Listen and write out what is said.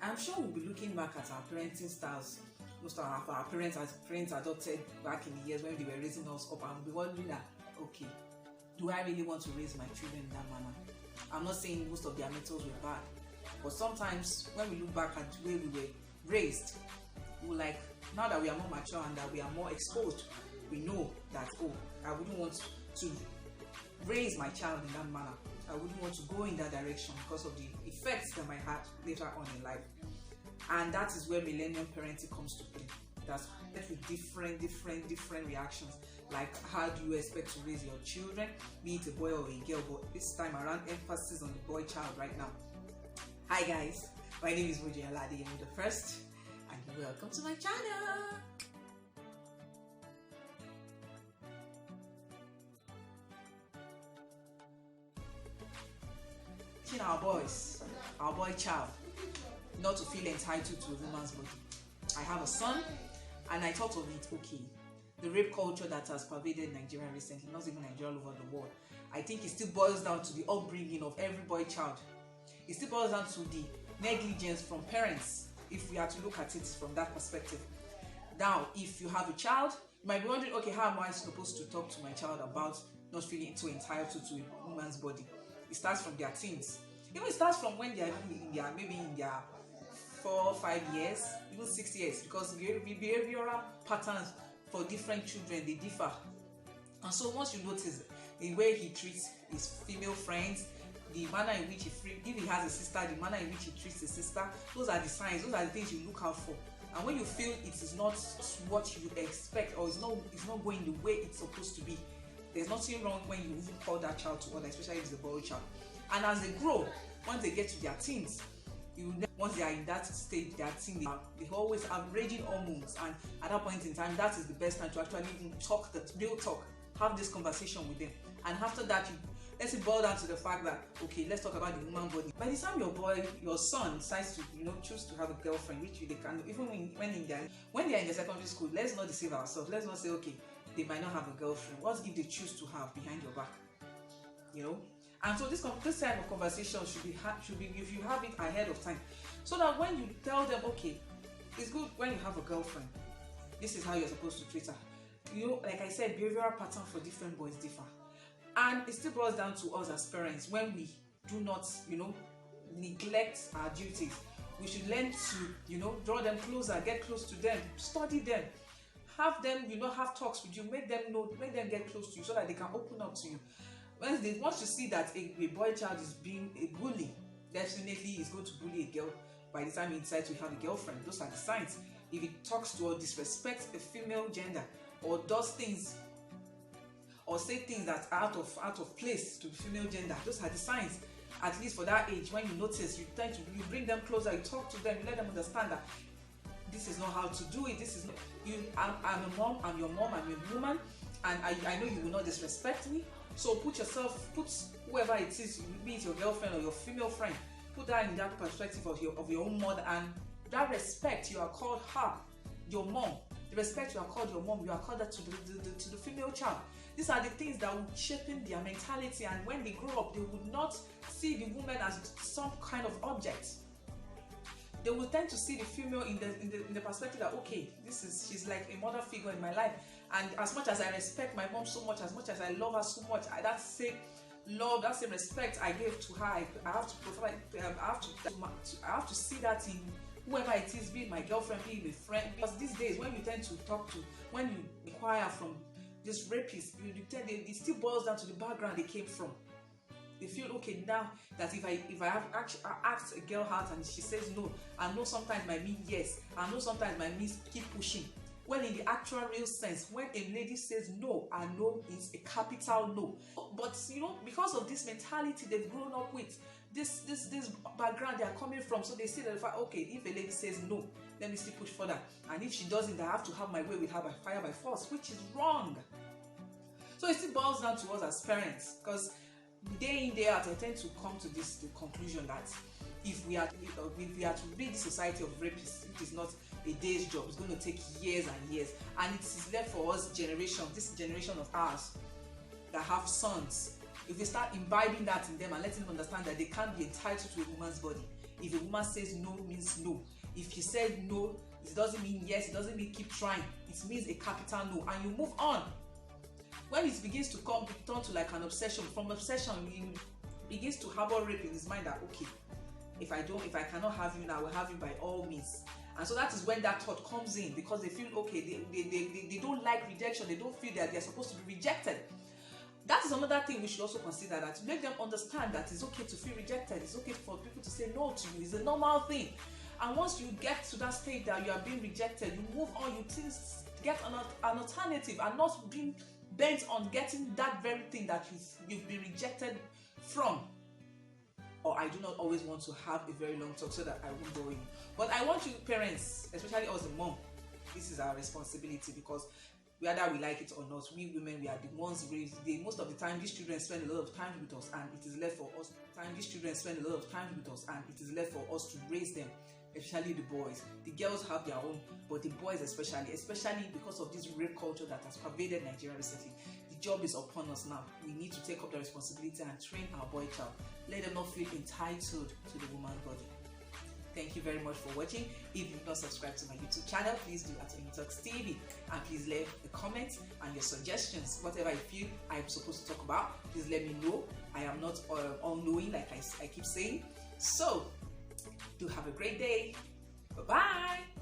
I'm sure we'll be looking back at our parenting styles. Most of our parents, as parents adopted back in the years when they were raising us up, and we'll be wondering that, okay, do I really want to raise my children in that manner? I'm not saying most of their methods were bad, but sometimes when we look back at the way we were raised, we're like, now that we are more mature and that we are more exposed, we know that, oh, I wouldn't want to raise my child in that manner. I wouldn't want to go in that direction because of the effects that might have later on in life. And that is where millennial parenting comes to play. That's with different reactions. Like, how do you expect to raise your children, be it a boy or a girl? But this time around, emphasis on the boy child right now. Hi guys, my name is Moji Alade, I'm the first, and welcome to my channel. Teaching our boys, our boy child, not to feel entitled to a woman's body. I have a son, and I thought of it, okay, the rape culture that has pervaded Nigeria recently, not even Nigeria, all over the world, I think it still boils down to the upbringing of every boy child. It still boils down to the negligence from parents, if we are to look at it from that perspective. Now, if you have a child, you might be wondering, okay, how am I supposed to talk to my child about not feeling too entitled to a woman's body? It starts from their teens. Even it starts from when they are maybe in their 4 or 5 years, even 6 years, because behavioral patterns for different children, they differ. And so once you notice the way he treats his female friends, the manner in which if he has a sister, the manner in which he treats his sister, those are the signs, those are the things you look out for. And when you feel it is not what you expect, or it's not going the way it's supposed to be, there's nothing wrong when you even call that child to order, especially if it's a boy child. And as they grow, once they get to their teens, once they are in that stage, their teen, they always have raging hormones, and at that point in time, that is the best time to actually even talk the real talk, have this conversation with them. And after that, let's boil down to the fact that, okay, let's talk about the woman body. By the time your son decides to choose to have a girlfriend, which they can, even when they are in the secondary school, let's not deceive ourselves. Let's not say, okay, they might not have a girlfriend. What if they choose to have behind your back? And so this type of conversation should be if you have it ahead of time, so that when you tell them, okay, it's good when you have a girlfriend, this is how you're supposed to treat her. Like I said, behavioral pattern for different boys differ, and it still boils down to us as parents. When we do not, neglect our duties, we should learn to, draw them closer, get close to them, study them, have them, have talks with you, make them get close to you, so that they can open up to you. Once you see that a boy child is being a bully, definitely he's going to bully a girl by the time he decides to have a girlfriend. Those are the signs. If he talks to or disrespects a female gender, or does things or say things that are out of place to the female gender, those are the signs. At least for that age, when you notice, you bring them closer, you talk to them, you let them understand that this is not how to do it. This is not you. I'm a mom. I'm your mom. I'm a woman, and I know you will not disrespect me. So put whoever it is, be it your girlfriend or your female friend, put that in that perspective of your own mother, and that respect you are called her, your mom. The respect you are called your mom, you are called that to the female child. These are the things that will shape their mentality, and when they grow up, they will not see the woman as some kind of object. They will tend to see the female in the perspective that, okay, she's like a mother figure in my life, and as much as I respect my mom so much as I love her so much, that same love, that same respect I gave to her, I have to provide. I have to see that in whoever it is, be it my girlfriend, be it a friend. Because these days, when you tend to when you inquire from this rapist, it still boils down to the background they came from. They feel, okay, now that if I have asked a girl out and she says no, I know sometimes might mean yes, I know sometimes might mean keep pushing. When in the actual real sense, when a lady says no, I know it's a capital no. But because of this mentality they've grown up with, this background they are coming from, so they see that, okay, if a lady says no, let me still push further, and if she doesn't, I have to have my way with her by fire by force, which is wrong. So it still boils down to us as parents, because day in, day out, I tend to come to the conclusion that if we are to rid the society of rapists, it is not a day's job. It's going to take years and years, and it is left for us this generation of ours that have sons. If we start imbibing that in them and letting them understand that they can't be entitled to a woman's body, If a woman says no, means no. If she said no, it doesn't mean yes, it doesn't mean keep trying. It means a capital no, and you move on. When it begins to turn to like an obsession, from obsession, he begins to harbor rape in his mind that, okay, if I cannot have you now, I will have you by all means. And so that is when that thought comes in, because they feel, okay, they don't like rejection, they don't feel that they're supposed to be rejected. That is another thing we should also consider, that to make them understand that it's okay to feel rejected, it's okay for people to say no to you, it's a normal thing. And once you get to that state that you are being rejected, you move on, you get an alternative, and not being bent on getting that very thing that you've been rejected from. Or I do not always want to have a very long talk so that I won't go in. But I want you parents, especially us the mom, this is our responsibility, because whether we like it or not, we women, we are the ones raised. Most of the time, these children spend a lot of time with us, and it is left for us. These children spend a lot of time with us, and it is left for us to raise them. Especially the boys. The girls have their own, but the boys especially because of this rape culture that has pervaded Nigeria recently. The job is upon us now. We need to take up the responsibility and train our boy child. Let them not feel entitled to the woman body. Thank you very much for watching. If you've not subscribed to my YouTube channel, please do at Amy Talks TV, and please leave a comment and your suggestions. Whatever you feel I'm supposed to talk about, please let me know. I am not all-knowing, like I keep saying. So, do have a great day. Bye-bye.